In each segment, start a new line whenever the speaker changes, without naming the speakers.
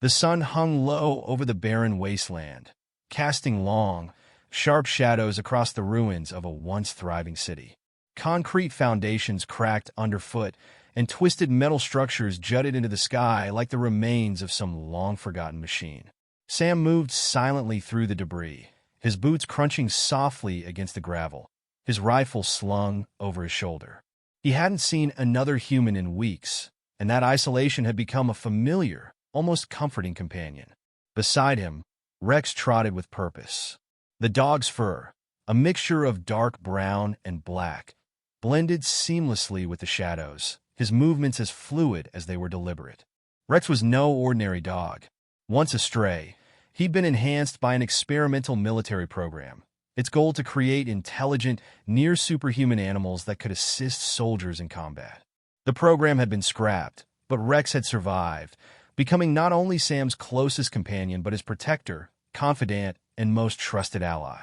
The sun hung low over the barren wasteland, casting long, sharp shadows across the ruins of a once thriving city. Concrete foundations cracked underfoot, and twisted metal structures jutted into the sky like the remains of some long-forgotten machine. Sam moved silently through the debris, his boots crunching softly against the gravel, his rifle slung over his shoulder. He hadn't seen another human in weeks, and that isolation had become a familiar, almost comforting companion. Beside him, Rex trotted with purpose. The dog's fur, a mixture of dark brown and black, blended seamlessly with the shadows, his movements as fluid as they were deliberate. Rex was no ordinary dog. Once a stray, he'd been enhanced by an experimental military program, its goal to create intelligent, near-superhuman animals that could assist soldiers in combat. The program had been scrapped, but Rex had survived, becoming not only Sam's closest companion but his protector, confidant, and most trusted ally.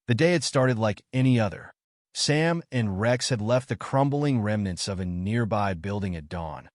The day had started like any other. Sam and Rex had left the crumbling remnants of a nearby building at dawn,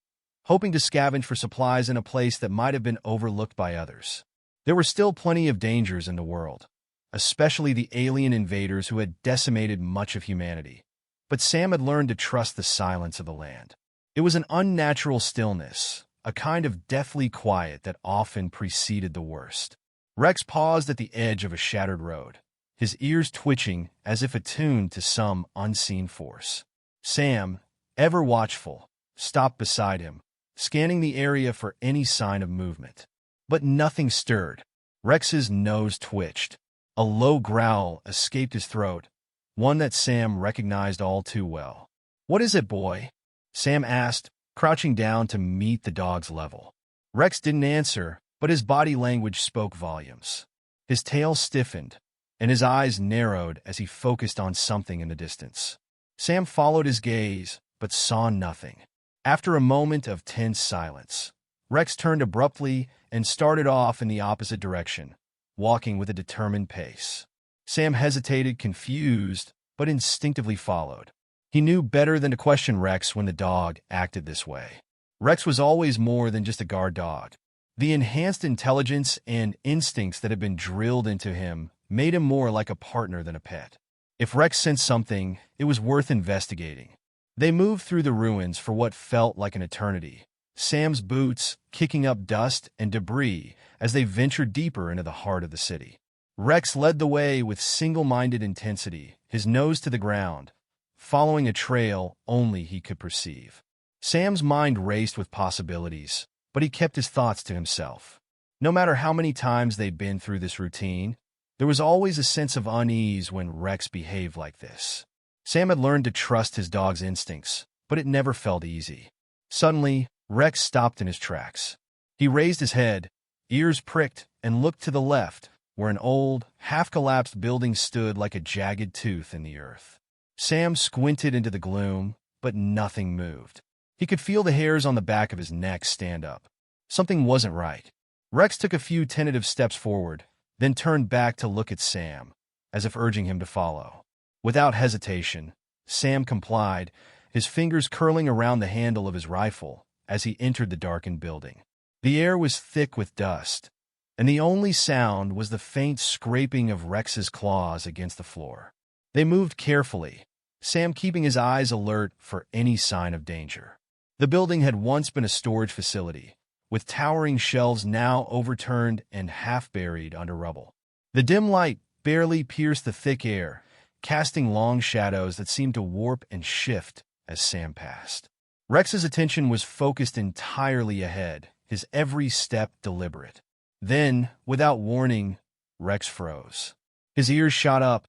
hoping to scavenge for supplies in a place that might have been overlooked by others. There were still plenty of dangers in the world, especially the alien invaders who had decimated much of humanity. But Sam had learned to trust the silence of the land. It was an unnatural stillness, a kind of deathly quiet that often preceded the worst. Rex paused at the edge of a shattered road, his ears twitching as if attuned to some unseen force. Sam, ever watchful, stopped beside him, scanning the area for any sign of movement. But nothing stirred. Rex's nose twitched. A low growl escaped his throat, one that Sam recognized all too well. "What is it, boy?" Sam asked, crouching down to meet the dog's level. Rex didn't answer, but his body language spoke volumes. His tail stiffened, and his eyes narrowed as he focused on something in the distance. Sam followed his gaze, but saw nothing. After a moment of tense silence, Rex turned abruptly and started off in the opposite direction, walking with a determined pace. Sam hesitated, confused, but instinctively followed. He knew better than to question Rex when the dog acted this way. Rex was always more than just a guard dog. The enhanced intelligence and instincts that had been drilled into him made him more like a partner than a pet. If Rex sensed something, it was worth investigating. They moved through the ruins for what felt like an eternity, Sam's boots kicking up dust and debris as they ventured deeper into the heart of the city. Rex led the way with single-minded intensity, his nose to the ground, following a trail only he could perceive. Sam's mind raced with possibilities, but he kept his thoughts to himself. No matter how many times they'd been through this routine, there was always a sense of unease when Rex behaved like this. Sam had learned to trust his dog's instincts, but it never felt easy. Suddenly, Rex stopped in his tracks. He raised his head, ears pricked, and looked to the left, where an old, half-collapsed building stood like a jagged tooth in the earth. Sam squinted into the gloom, but nothing moved. He could feel the hairs on the back of his neck stand up. Something wasn't right. Rex took a few tentative steps forward, then turned back to look at Sam, as if urging him to follow. Without hesitation, Sam complied, his fingers curling around the handle of his rifle as he entered the darkened building. The air was thick with dust, and the only sound was the faint scraping of Rex's claws against the floor. They moved carefully, Sam keeping his eyes alert for any sign of danger. The building had once been a storage facility, with towering shelves now overturned and half-buried under rubble. The dim light barely pierced the thick air, casting long shadows that seemed to warp and shift as Sam passed. Rex's attention was focused entirely ahead, his every step deliberate. Then, without warning, Rex froze. His ears shot up,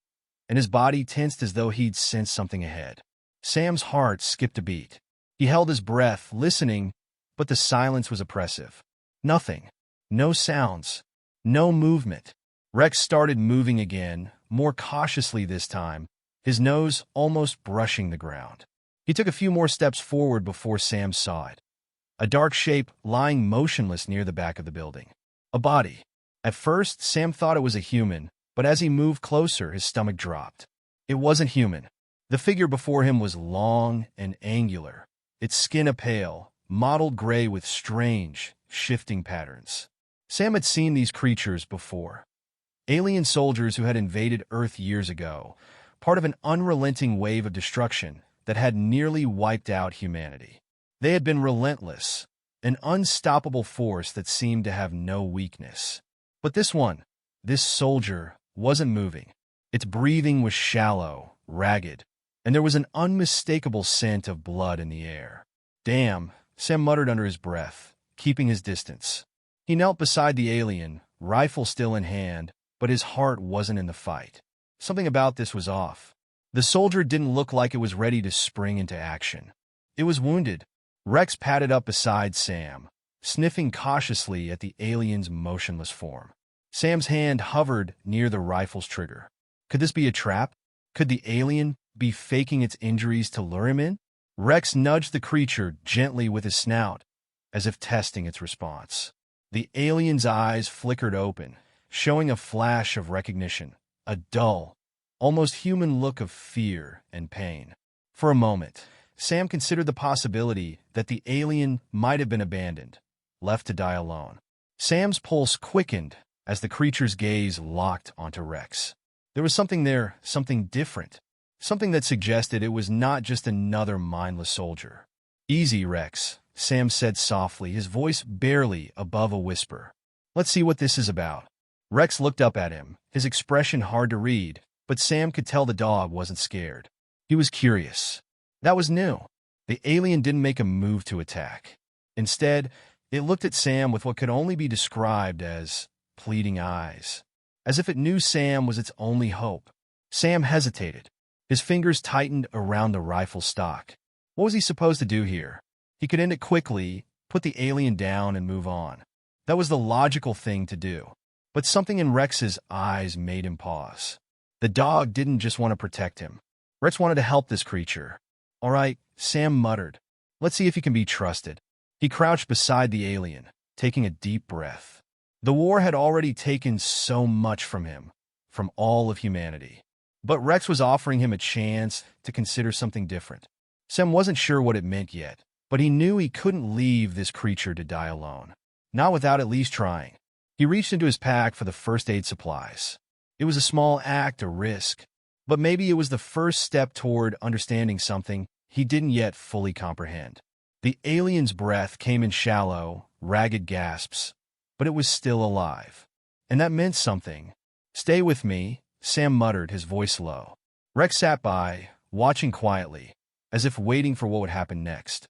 and his body tensed as though he'd sensed something ahead. Sam's heart skipped a beat. He held his breath, listening, but the silence was oppressive. Nothing. No sounds. No movement. Rex started moving again, more cautiously this time, his nose almost brushing the ground. He took a few more steps forward before Sam saw it. A dark shape lying motionless near the back of the building. A body. At first, Sam thought it was a human, but as he moved closer, his stomach dropped. It wasn't human. The figure before him was long and angular, its skin a pale, mottled gray with strange, shifting patterns. Sam had seen these creatures before. Alien soldiers who had invaded Earth years ago, part of an unrelenting wave of destruction that had nearly wiped out humanity. They had been relentless, an unstoppable force that seemed to have no weakness. But this soldier, wasn't moving. Its breathing was shallow, ragged, and there was an unmistakable scent of blood in the air. "Damn," Sam muttered under his breath, keeping his distance. He knelt beside the alien, rifle still in hand, but his heart wasn't in the fight. Something about this was off. The soldier didn't look like it was ready to spring into action. It was wounded. Rex padded up beside Sam, sniffing cautiously at the alien's motionless form. Sam's hand hovered near the rifle's trigger. Could this be a trap? Could the alien be faking its injuries to lure him in? Rex nudged the creature gently with his snout, as if testing its response. The alien's eyes flickered open, showing a flash of recognition, a dull, almost human look of fear and pain. For a moment, Sam considered the possibility that the alien might have been abandoned, left to die alone. Sam's pulse quickened as the creature's gaze locked onto Rex. There was something there, something different, something that suggested it was not just another mindless soldier. "Easy, Rex," Sam said softly, his voice barely above a whisper. "Let's see what this is about." Rex looked up at him, his expression hard to read, but Sam could tell the dog wasn't scared. He was curious. That was new. The alien didn't make a move to attack. Instead, it looked at Sam with what could only be described as pleading eyes, as if it knew Sam was its only hope. Sam hesitated. His fingers tightened around the rifle stock. What was he supposed to do here? He could end it quickly, put the alien down, and move on. That was the logical thing to do. But something in Rex's eyes made him pause. The dog didn't just want to protect him. Rex wanted to help this creature. "All right," Sam muttered. "Let's see if he can be trusted." He crouched beside the alien, taking a deep breath. The war had already taken so much from him, from all of humanity. But Rex was offering him a chance to consider something different. Sam wasn't sure what it meant yet, but he knew he couldn't leave this creature to die alone. Not without at least trying. He reached into his pack for the first aid supplies. It was a small act, a risk, but maybe it was the first step toward understanding something he didn't yet fully comprehend. The alien's breath came in shallow, ragged gasps, but it was still alive. And that meant something. "Stay with me," Sam muttered, his voice low. Rex sat by, watching quietly, as if waiting for what would happen next.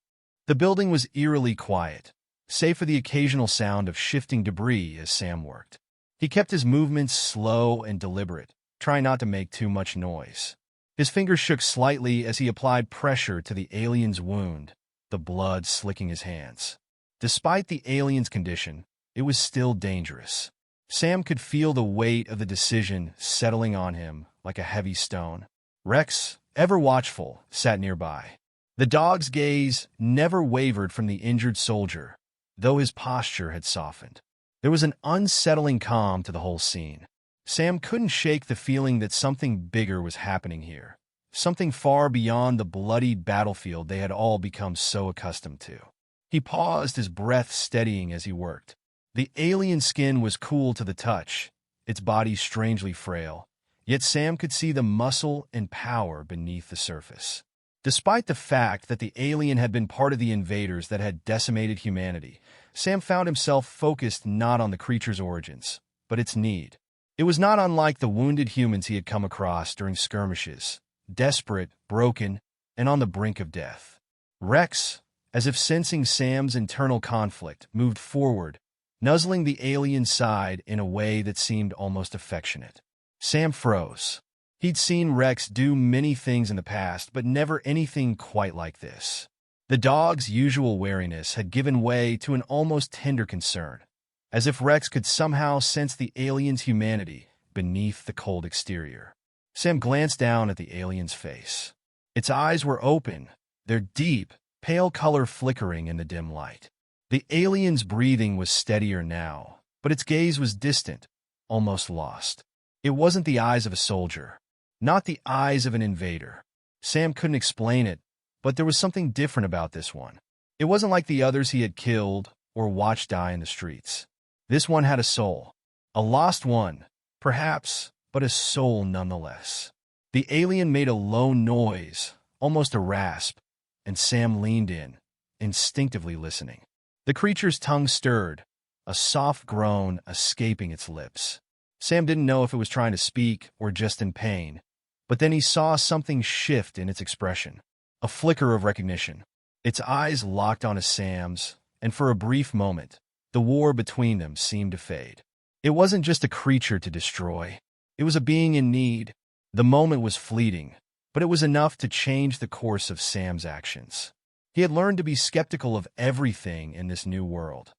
The building was eerily quiet, save for the occasional sound of shifting debris as Sam worked. He kept his movements slow and deliberate, trying not to make too much noise. His fingers shook slightly as he applied pressure to the alien's wound, the blood slicking his hands. Despite the alien's condition, it was still dangerous. Sam could feel the weight of the decision settling on him like a heavy stone. Rex, ever watchful, sat nearby. The dog's gaze never wavered from the injured soldier, though his posture had softened. There was an unsettling calm to the whole scene. Sam couldn't shake the feeling that something bigger was happening here, something far beyond the bloodied battlefield they had all become so accustomed to. He paused, his breath steadying as he worked. The alien skin was cool to the touch, its body strangely frail, yet Sam could see the muscle and power beneath the surface. Despite the fact that the alien had been part of the invaders that had decimated humanity, Sam found himself focused not on the creature's origins, but its need. It was not unlike the wounded humans he had come across during skirmishes, desperate, broken, and on the brink of death. Rex, as if sensing Sam's internal conflict, moved forward, nuzzling the alien's side in a way that seemed almost affectionate. Sam froze. He'd seen Rex do many things in the past, but never anything quite like this. The dog's usual wariness had given way to an almost tender concern, as if Rex could somehow sense the alien's humanity beneath the cold exterior. Sam glanced down at the alien's face. Its eyes were open, their deep, pale color flickering in the dim light. The alien's breathing was steadier now, but its gaze was distant, almost lost. It wasn't the eyes of a soldier, not the eyes of an invader. Sam couldn't explain it, but there was something different about this one. It wasn't like the others he had killed or watched die in the streets. This one had a soul. A lost one, perhaps, but a soul nonetheless. The alien made a low noise, almost a rasp, and Sam leaned in, instinctively listening. The creature's tongue stirred, a soft groan escaping its lips. Sam didn't know if it was trying to speak or just in pain, but then he saw something shift in its expression. A flicker of recognition. Its eyes locked onto Sam's, and for a brief moment, the war between them seemed to fade. It wasn't just a creature to destroy. It was a being in need. The moment was fleeting, but it was enough to change the course of Sam's actions. He had learned to be skeptical of everything in this new world.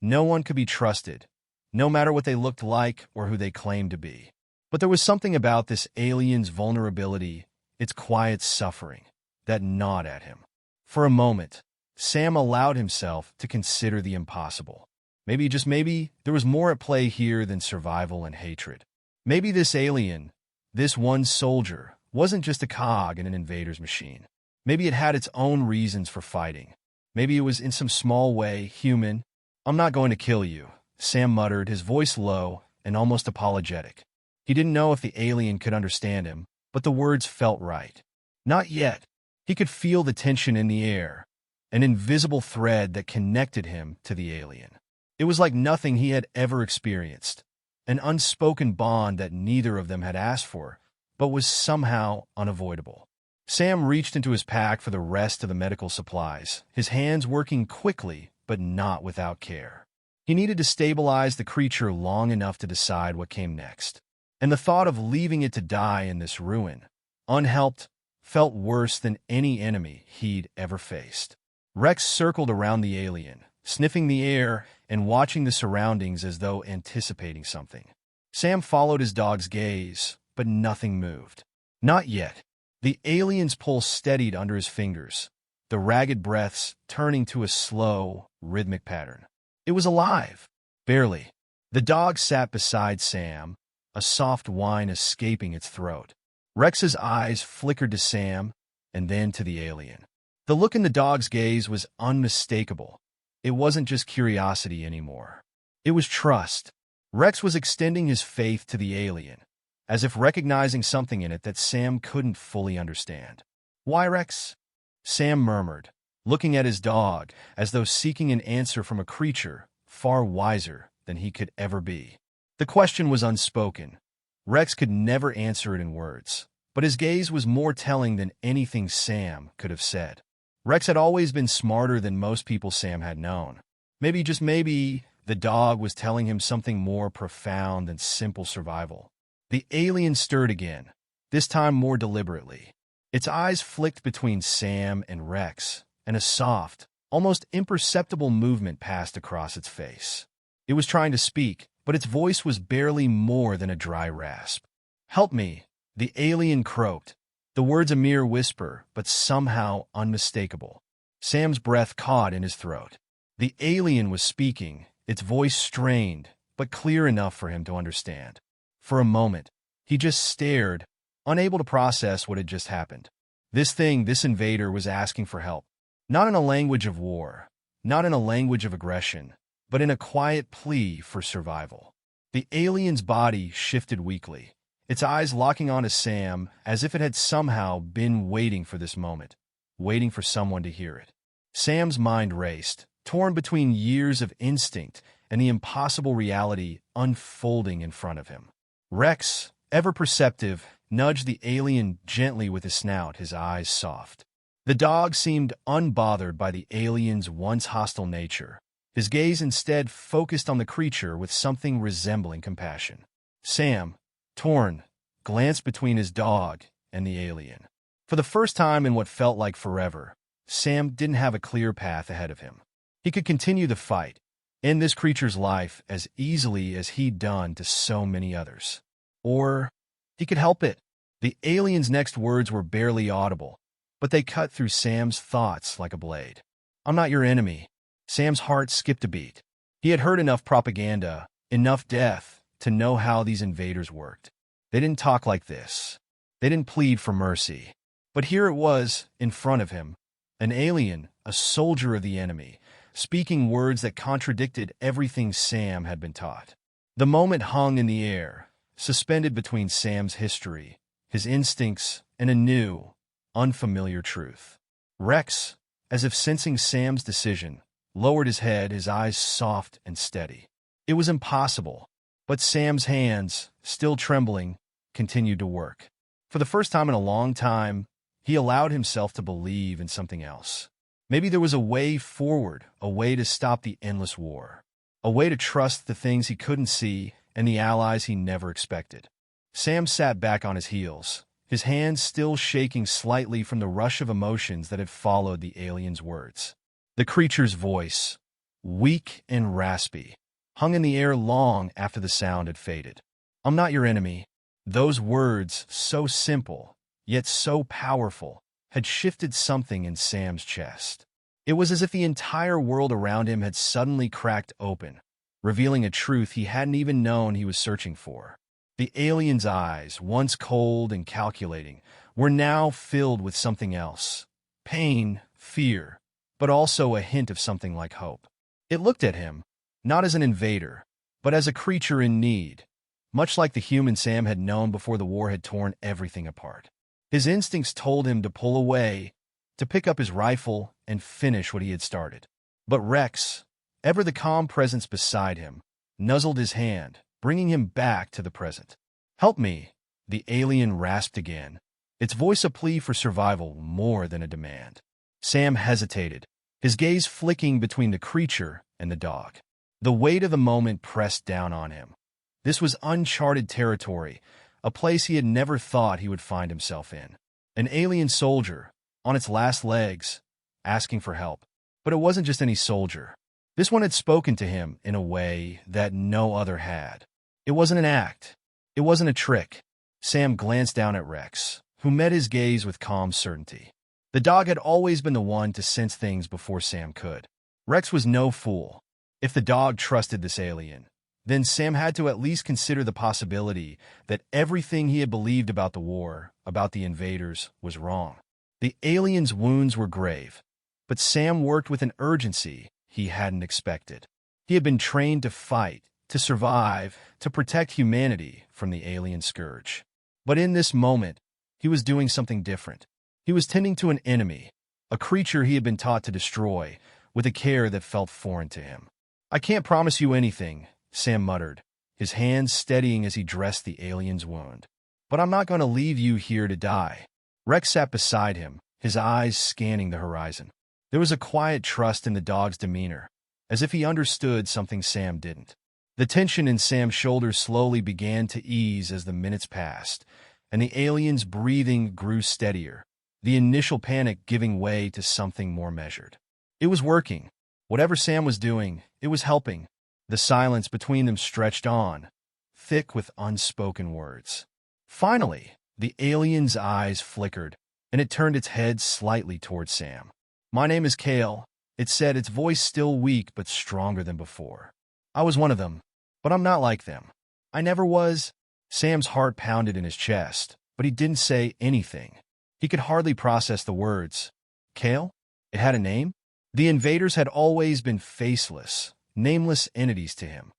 No one could be trusted, no matter what they looked like or who they claimed to be. But there was something about this alien's vulnerability, its quiet suffering, that gnawed at him. For a moment, Sam allowed himself to consider the impossible. Maybe, just maybe, there was more at play here than survival and hatred. Maybe this alien, this one soldier, wasn't just a cog in an invader's machine. Maybe it had its own reasons for fighting. Maybe it was in some small way human. "I'm not going to kill you," Sam muttered, his voice low and almost apologetic. He didn't know if the alien could understand him, but the words felt right. Not yet. He could feel the tension in the air, an invisible thread that connected him to the alien. It was like nothing he had ever experienced, an unspoken bond that neither of them had asked for, but was somehow unavoidable. Sam reached into his pack for the rest of the medical supplies, his hands working quickly but not without care. He needed to stabilize the creature long enough to decide what came next, and the thought of leaving it to die in this ruin, unhelped, felt worse than any enemy he'd ever faced. Rex circled around the alien, sniffing the air and watching the surroundings as though anticipating something. Sam followed his dog's gaze, but nothing moved. Not yet. The alien's pulse steadied under his fingers, the ragged breaths turning to a slow, rhythmic pattern. It was alive. Barely. The dog sat beside Sam, a soft whine escaping its throat. Rex's eyes flickered to Sam and then to the alien. The look in the dog's gaze was unmistakable. It wasn't just curiosity anymore. It was trust. Rex was extending his faith to the alien, as if recognizing something in it that Sam couldn't fully understand. "Why, Rex?" Sam murmured, looking at his dog as though seeking an answer from a creature far wiser than he could ever be. The question was unspoken. Rex could never answer it in words, but his gaze was more telling than anything Sam could have said. Rex had always been smarter than most people Sam had known. Maybe, just maybe, the dog was telling him something more profound than simple survival. The alien stirred again, this time more deliberately. Its eyes flicked between Sam and Rex, and a soft, almost imperceptible movement passed across its face. It was trying to speak, but its voice was barely more than a dry rasp. "Help me," the alien croaked, the words a mere whisper, but somehow unmistakable. Sam's breath caught in his throat. The alien was speaking, its voice strained, but clear enough for him to understand. For a moment, he just stared, unable to process what had just happened. This invader was asking for help. Not in a language of war, not in a language of aggression, but in a quiet plea for survival. The alien's body shifted weakly, its eyes locking onto Sam as if it had somehow been waiting for this moment, waiting for someone to hear it. Sam's mind raced, torn between years of instinct and the impossible reality unfolding in front of him. Rex, ever perceptive, nudged the alien gently with his snout, his eyes soft. The dog seemed unbothered by the alien's once hostile nature. His gaze instead focused on the creature with something resembling compassion. Sam, torn, glanced between his dog and the alien. For the first time in what felt like forever, Sam didn't have a clear path ahead of him. He could continue the fight, end this creature's life as easily as he'd done to so many others. Or he could help it. The alien's next words were barely audible, but they cut through Sam's thoughts like a blade. "I'm not your enemy." Sam's heart skipped a beat. He had heard enough propaganda, enough death, to know how these invaders worked. They didn't talk like this. They didn't plead for mercy. But here it was, in front of him, an alien, a soldier of the enemy, speaking words that contradicted everything Sam had been taught. The moment hung in the air, suspended between Sam's history, his instincts, and a new, unfamiliar truth. Rex, as if sensing Sam's decision, lowered his head, his eyes soft and steady. It was impossible, but Sam's hands, still trembling, continued to work. For the first time in a long time, he allowed himself to believe in something else. Maybe there was a way forward, a way to stop the endless war, a way to trust the things he couldn't see and the allies he never expected. Sam sat back on his heels, his hands still shaking slightly from the rush of emotions that had followed the alien's words. The creature's voice, weak and raspy, hung in the air long after the sound had faded. "I'm not your enemy." Those words, so simple, yet so powerful, had shifted something in Sam's chest. It was as if the entire world around him had suddenly cracked open, revealing a truth he hadn't even known he was searching for. The alien's eyes, once cold and calculating, were now filled with something else. Pain, fear, but also a hint of something like hope. It looked at him, not as an invader, but as a creature in need, much like the human Sam had known before the war had torn everything apart. His instincts told him to pull away, to pick up his rifle and finish what he had started. But Rex, ever the calm presence beside him, nuzzled his hand, bringing him back to the present. "Help me," the alien rasped again, its voice a plea for survival more than a demand. Sam hesitated, his gaze flicking between the creature and the dog. The weight of the moment pressed down on him. This was uncharted territory, a place he had never thought he would find himself in. An alien soldier, on its last legs, asking for help. But it wasn't just any soldier. This one had spoken to him in a way that no other had. It wasn't an act. It wasn't a trick. Sam glanced down at Rex, who met his gaze with calm certainty. The dog had always been the one to sense things before Sam could. Rex was no fool. If the dog trusted this alien, then Sam had to at least consider the possibility that everything he had believed about the war, about the invaders, was wrong. The alien's wounds were grave, but Sam worked with an urgency he hadn't expected. He had been trained to fight, to survive, to protect humanity from the alien scourge. But in this moment, he was doing something different. He was tending to an enemy, a creature he had been taught to destroy, with a care that felt foreign to him. "I can't promise you anything," Sam muttered, his hands steadying as he dressed the alien's wound. "But I'm not going to leave you here to die." Rex sat beside him, his eyes scanning the horizon. There was a quiet trust in the dog's demeanor, as if he understood something Sam didn't. The tension in Sam's shoulders slowly began to ease as the minutes passed, and the alien's breathing grew steadier, the initial panic giving way to something more measured. It was working. Whatever Sam was doing, it was helping. The silence between them stretched on, thick with unspoken words. Finally, the alien's eyes flickered, and it turned its head slightly towards Sam. "My name is Kale," it said, its voice still weak but stronger than before. "I was one of them, but I'm not like them. I never was." Sam's heart pounded in his chest, but he didn't say anything. He could hardly process the words. Kale? It had a name? The invaders had always been faceless, nameless entities to him.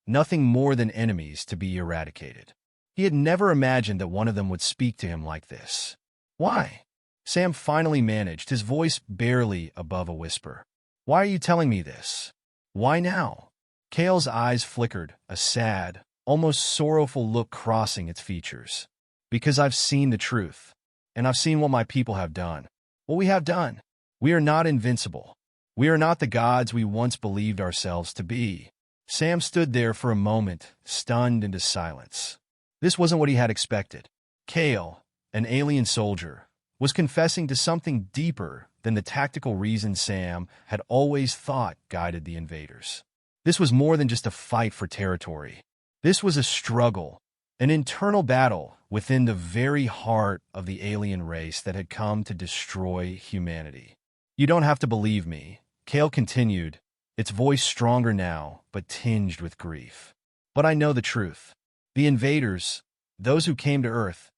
Nothing more than enemies to be eradicated. He had never imagined that one of them would speak to him like this. "Why?" Sam finally managed, his voice barely above a whisper. "Why are you telling me this? Why now?" Kale's eyes flickered, a sad, almost sorrowful look crossing its features. "Because I've seen the truth, and I've seen what my people have done. What we have done. We are not invincible. We are not the gods we once believed ourselves to be." Sam stood there for a moment, stunned into silence. This wasn't what he had expected. Kale, an alien soldier, was confessing to something deeper than the tactical reasons Sam had always thought guided the invaders. This was more than just a fight for territory. This was a struggle, an internal battle within the very heart of the alien race that had come to destroy humanity. "You don't have to believe me," Kale continued, its voice stronger now, but tinged with grief. "But I know the truth. The invaders, those who came to Earth,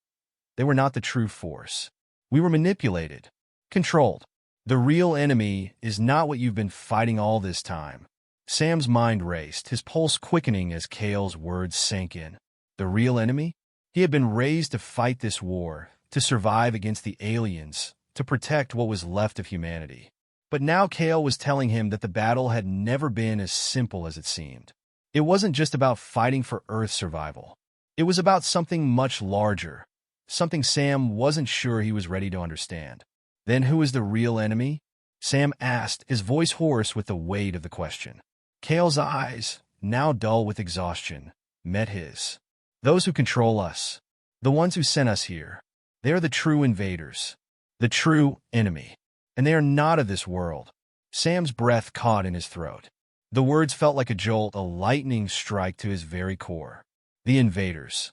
they were not the true force. We were manipulated, controlled. The real enemy is not what you've been fighting all this time. Sam's mind raced, his pulse quickening as Kale's words sank in. The real enemy? He had been raised to fight this war, to survive against the aliens, to protect what was left of humanity. But now Kale was telling him that the battle had never been as simple as it seemed. It wasn't just about fighting for Earth's survival. It was about something much larger, something Sam wasn't sure he was ready to understand. Then who is the real enemy? Sam asked, his voice hoarse with the weight of the question. Kale's eyes, now dull with exhaustion, met his. Those who control us, the ones who sent us here, they are the true invaders, the true enemy, and they are not of this world. Sam's breath caught in his throat. The words felt like a jolt, a lightning strike to his very core. The invaders.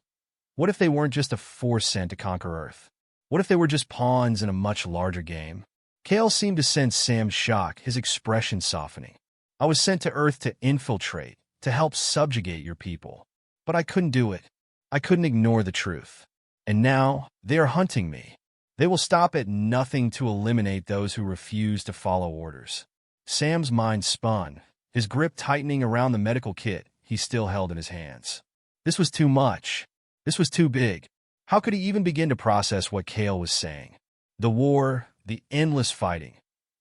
What if they weren't just a force sent to conquer Earth? What if they were just pawns in a much larger game? Kale seemed to sense Sam's shock, his expression softening. I was sent to Earth to infiltrate, to help subjugate your people. But I couldn't do it. I couldn't ignore the truth. And now, they are hunting me. They will stop at nothing to eliminate those who refuse to follow orders. Sam's mind spun, his grip tightening around the medical kit he still held in his hands. This was too much. This was too big. How could he even begin to process what Kale was saying? The war, the endless fighting.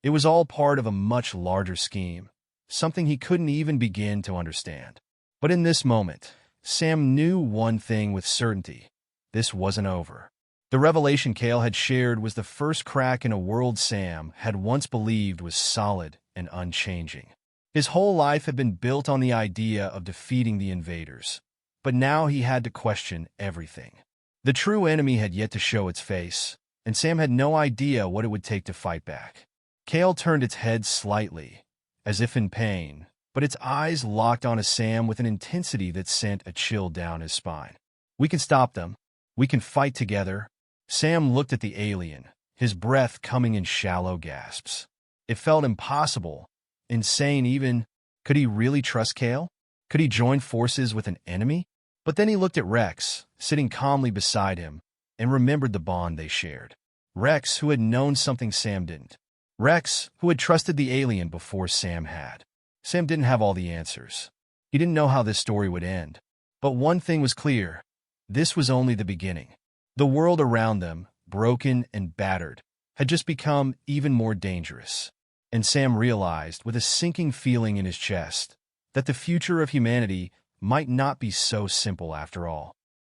It was all part of a much larger scheme, something he couldn't even begin to understand. But in this moment, Sam knew one thing with certainty. This wasn't over. The revelation Kale had shared was the first crack in a world Sam had once believed was solid and unchanging. His whole life had been built on the idea of defeating the invaders. But now he had to question everything. The true enemy had yet to show its face, and Sam had no idea what it would take to fight back. Kale turned its head slightly, as if in pain, but its eyes locked onto Sam with an intensity that sent a chill down his spine. We can stop them. We can fight together. Sam looked at the alien, his breath coming in shallow gasps. It felt impossible, insane even. Could he really trust Kale? Could he join forces with an enemy? But then he looked at Rex, sitting calmly beside him, and remembered the bond they shared. Rex, who had known something Sam didn't. Rex, who had trusted the alien before Sam had. Sam didn't have all the answers. He didn't know how this story would end. But one thing was clear. This was only the beginning. The world around them, broken and battered, had just become even more dangerous. And Sam realized, with a sinking feeling in his chest, that the future of humanity might not be so simple after all.